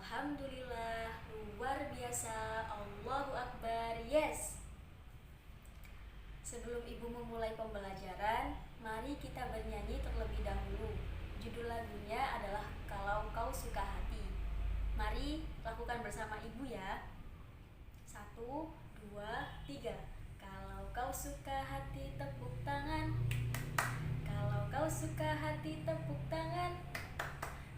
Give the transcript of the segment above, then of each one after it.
Alhamdulillah, luar biasa, Allahu Akbar, yes. Sebelum ibu memulai pembelajaran, mari kita bernyanyi terlebih dahulu. Judul lagunya adalah Kalau Kau Suka Hati. Mari lakukan bersama ibu ya. 1, 2, 3. Kalau kau suka hati, tepuk tangan. Kalau kau suka hati, tepuk tangan.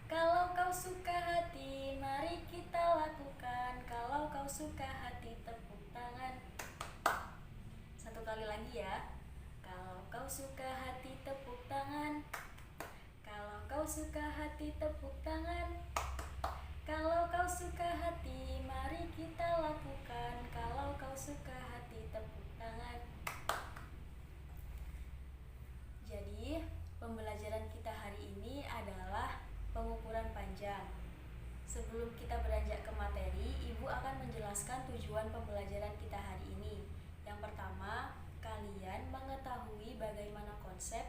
Kalau kau suka hati, mari kita lakukan. Kalau kau suka hati, tepuk tangan. Satu kali lagi ya. Kalau kau suka hati, tepuk tangan. Kalau kau suka hati, tepuk tangan. Kalau kau suka hati, mari kita lakukan. Kalau kau suka hati, tepuk tangan. Jadi, pembelajaran kita hari ini adalah pengukuran panjang. Sebelum kita beranjak ke materi, ibu akan menjelaskan tujuan pembelajaran kita hari ini. Yang pertama, kalian mengetahui bagaimana konsep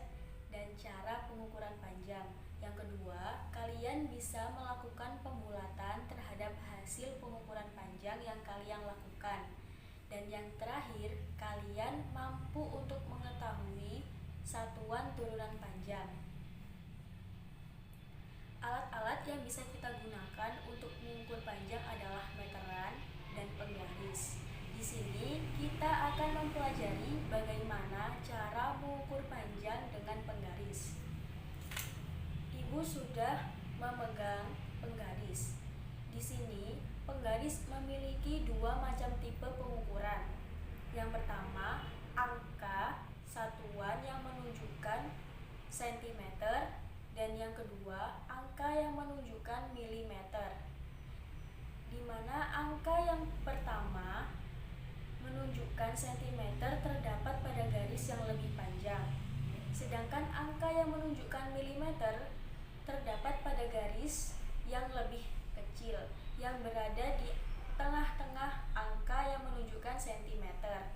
dan cara pengukuran panjang. Yang kedua, kalian bisa melakukan pembulatan terhadap hasil pengukuran panjang yang kalian lakukan. Dan yang terakhir, kalian mampu untuk mengetahui satuan turunan panjang. Alat-alat yang bisa kita gunakan untuk mengukur panjang adalah meteran dan penggaris. Di sini kita akan mempelajari bagaimana cara mengukur panjang dengan penggaris. Ibu sudah memegang penggaris. Di sini penggaris memiliki dua macam tipe pengukuran. Yang pertama, angka satuan yang menunjukkan sentimeter, dan yang kedua, angka yang menunjukkan milimeter. Di mana angka yang pertama menunjukkan sentimeter terdapat pada garis yang lebih panjang, sedangkan angka yang menunjukkan milimeter terdapat pada garis yang lebih kecil yang berada di tengah-tengah angka yang menunjukkan sentimeter.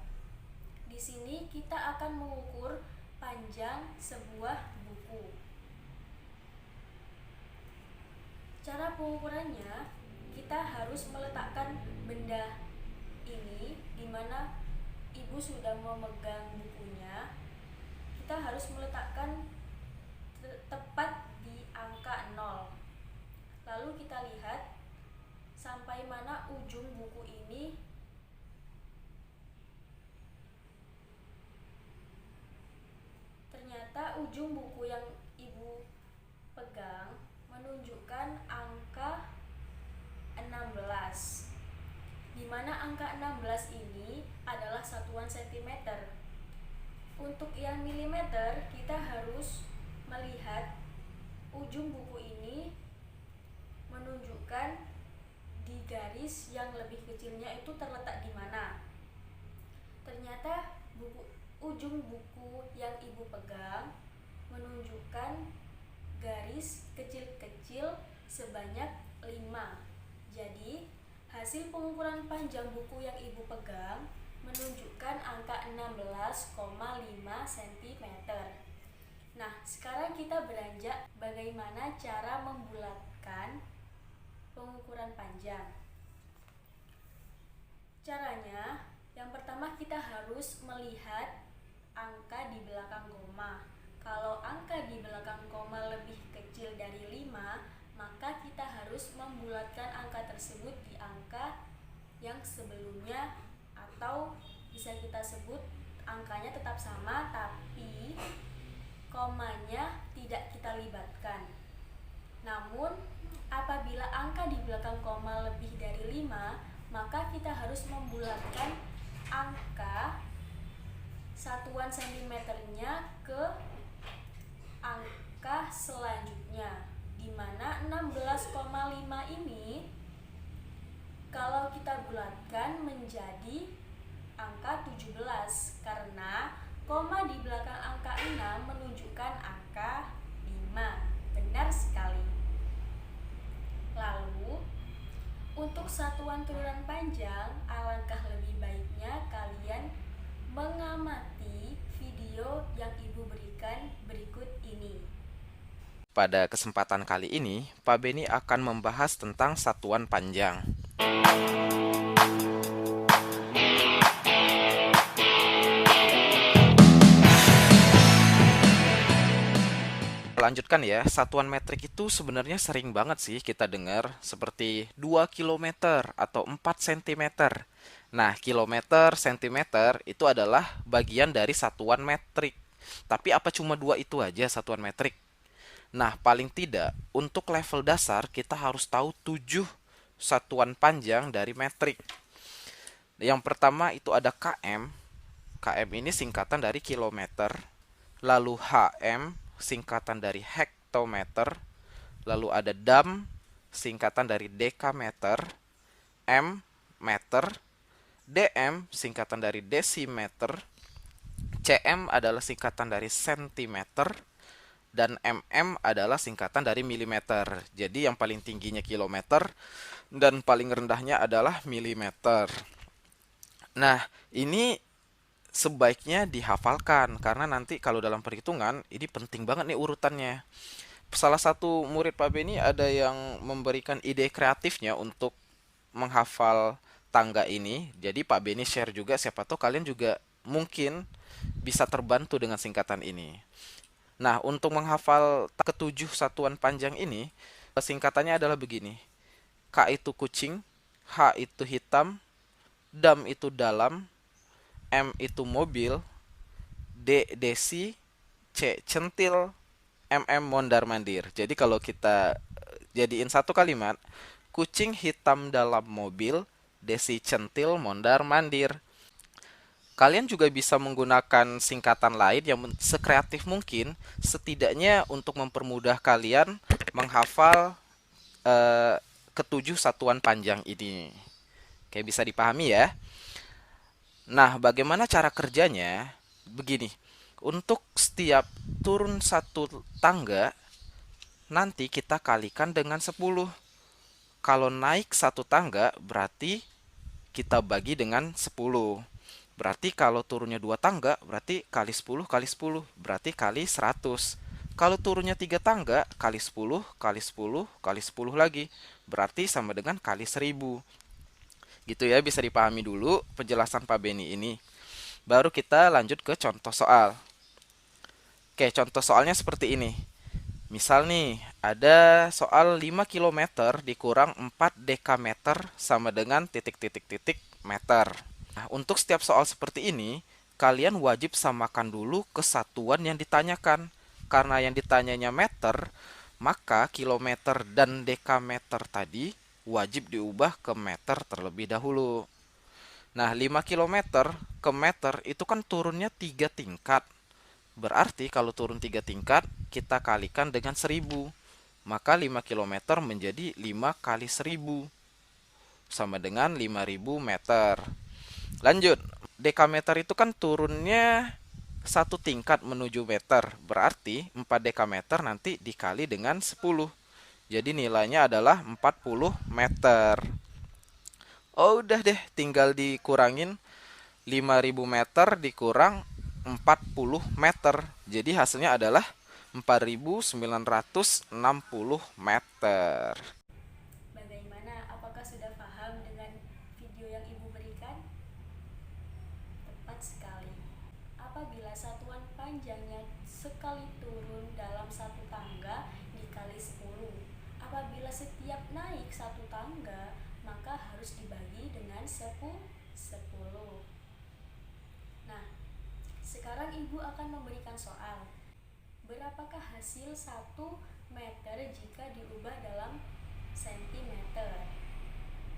Di sini kita akan mengukur panjang sebuah buku. Cara pengukurannya, kita harus meletakkan benda ini di mana ibu sudah memegang bukunya. Kita harus meletakkan tepat di angka 0. Lalu kita lihat sampai mana ujung buku ini. Ternyata ujung buku yang ibu pegang menunjukkan angka 16, di mana angka 16 ini adalah satuan sentimeter. Untuk yang milimeter, kita harus melihat ujung buku ini menunjukkan di garis yang lebih kecilnya itu terletak di mana. Ternyata ujung buku yang ibu pegang menunjukkan garis kecil-kecil sebanyak 5. Jadi, hasil pengukuran panjang buku yang ibu pegang menunjukkan angka 16,5 cm. Nah, sekarang kita beranjak bagaimana cara membulatkan pengukuran panjang. Caranya, yang pertama kita harus melihat angka di belakang koma. Kalau angka di belakang koma lebih kecil dari 5, maka kita harus membulatkan angka tersebut di angka yang sebelumnya, atau bisa kita sebut angkanya tetap sama tapi komanya tidak kita libatkan. Namun, apabila angka di belakang koma lebih dari 5, maka kita harus membulatkan angka satuan sentimeternya ke angka selanjutnya, di mana 16,5 ini kalau kita bulatkan menjadi angka 17, karena koma di belakang angka 6 menunjukkan angka 5. Benar sekali. Lalu, untuk satuan turunan panjang, alangkah lebih baiknya kalian mengamati video yang ibu berikan berikut ini. Pada kesempatan kali ini, Pak Beni akan membahas tentang satuan panjang. Lanjutkan ya, satuan metrik itu sebenarnya sering banget sih kita dengar seperti 2 kilometer atau 4 cm. Nah, kilometer, sentimeter itu adalah bagian dari satuan metrik. Tapi apa cuma dua itu aja satuan metrik? Nah, paling tidak untuk level dasar kita harus tahu 7 satuan panjang dari metrik. Yang pertama itu ada km. Km ini singkatan dari kilometer. Lalu HM singkatan dari hektometer. Lalu ada dam singkatan dari dekameter. M meter. DM singkatan dari desimeter. CM adalah singkatan dari sentimeter. Dan mm adalah singkatan dari milimeter. Jadi yang paling tingginya kilometer dan paling rendahnya adalah milimeter. Nah, ini sebaiknya dihafalkan karena nanti kalau dalam perhitungan ini penting banget nih urutannya. Salah satu murid Pak Beni ada yang memberikan ide kreatifnya untuk menghafal tangga ini. Jadi Pak Beni share juga, siapa tahu kalian juga mungkin bisa terbantu dengan singkatan ini. Nah, untuk menghafal ketujuh satuan panjang ini, singkatannya adalah begini. K itu kucing, H itu hitam, dam itu dalam, M itu mobil, D desi, C centil, mondar mandir. Jadi kalau kita jadiin satu kalimat, kucing hitam dalam mobil, desi centil mondar mandir. Kalian juga bisa menggunakan singkatan lain yang sekreatif mungkin, setidaknya untuk mempermudah kalian menghafal eh, ketujuh satuan panjang ini. Kayak bisa dipahami ya. Nah, bagaimana cara kerjanya? Begini, untuk setiap turun satu tangga, nanti kita kalikan dengan 10. Kalau naik satu tangga, berarti kita bagi dengan 10. Berarti kalau turunnya 2 tangga, berarti kali 10 kali 10, berarti kali 100. Kalau turunnya 3 tangga, kali 10 kali 10 kali 10 lagi, berarti sama dengan kali 1000. Gitu ya, bisa dipahami dulu penjelasan Pak Beni ini. Baru kita lanjut ke contoh soal. Oke, contoh soalnya seperti ini. Misal nih, ada soal 5 kilometer dikurang 4 dekameter sama dengan titik-titik-titik meter. Nah, untuk setiap soal seperti ini, kalian wajib samakan dulu kesatuan yang ditanyakan. Karena yang ditanyanya meter, maka kilometer dan dekameter tadi wajib diubah ke meter terlebih dahulu. Nah, 5 kilometer ke meter itu kan turunnya 3 tingkat. Berarti kalau turun 3 tingkat, kita kalikan dengan 1000. Maka 5 kilometer menjadi 5 kali 1000. Sama dengan 5000 meter. Lanjut, dekameter itu kan turunnya satu tingkat menuju meter. Berarti 4 dekameter nanti dikali dengan 10. Jadi nilainya adalah 40 meter. Oh udah deh, tinggal dikurangin 5000 meter dikurang 40 meter. Jadi hasilnya adalah 4960 meter. Bagaimana? Apakah sudah paham dengan video yang Ibu berikan? Tepat sekali. Apabila satuan panjangnya sekali turun dalam satu tangga dikali 10. Apabila setiap naik satu tangga, maka harus dibagi dengan 10. Nah, sekarang Ibu akan memberikan soal. Berapakah hasil 1 meter jika diubah dalam sentimeter?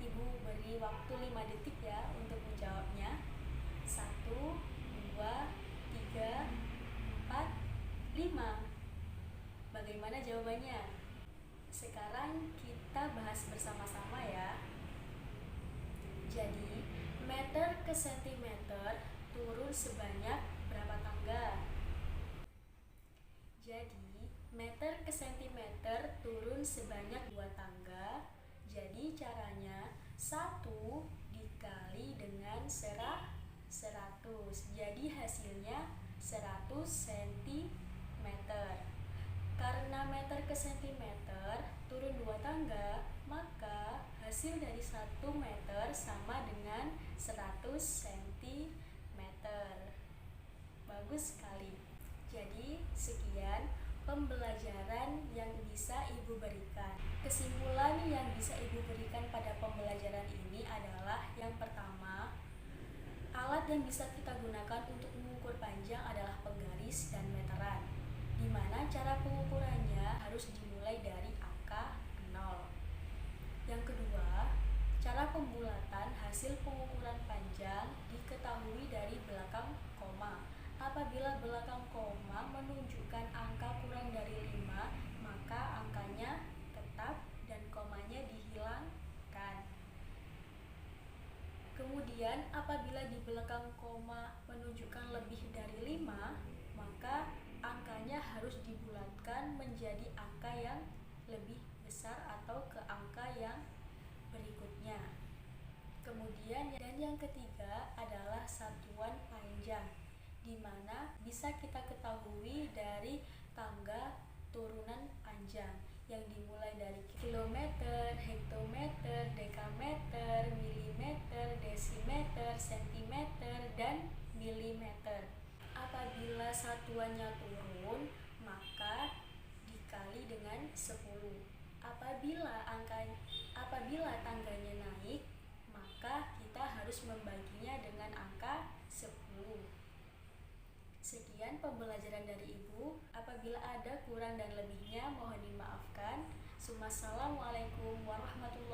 Ibu beri waktu 5 detik ya untuk menjawabnya. 1, 2, 3, 4, 5. Bagaimana jawabannya? Sekarang kita bahas bersama-sama ya. Jadi, meter ke sentimeter turun sebanyak berapa tangga? Jadi, meter ke sentimeter turun sebanyak 2 tangga. Jadi, caranya 1 dikali dengan 100. Jadi, hasilnya 100 cm. Karena meter ke sentimeter turun 2 tangga, maka hasil dari 1 meter sama dengan 100 sentimeter. Bagus sekali. Jadi sekian pembelajaran yang bisa Ibu berikan. Kesimpulan yang bisa Ibu berikan pada pembelajaran ini adalah yang pertama, alat yang bisa kita gunakan untuk mengukur panjang adalah penggaris dan meteran, di mana cara pengukurannya harus dimulai dari angka 0. Yang kedua, cara pembulatan hasil pengukuran panjang diketahui dari belakang koma. Apabila belakang koma menunjukkan angka kurang dari 5, maka angkanya tetap dan komanya dihilangkan. Kemudian apabila di belakang koma menunjukkan lebih dari 5, maka angkanya harus dibulatkan menjadi angka yang lebih besar atau ke angka yang berikutnya. Kemudian yang ketiga adalah satuan panjang, di mana bisa kita ketahui dari tangga turunan panjang yang dimulai dari kilometer, hektometer, dekameter, milimeter, desimeter, sentimeter, dan milimeter. Apabila satuannya turun, maka dikali dengan 10. Apabila tangganya naik, maka kita harus membaginya dengan angka 10. Sekian pembelajaran dari Ibu. Apabila ada kurang dan lebihnya mohon dimaafkan. Wassalamualaikum warahmatullahi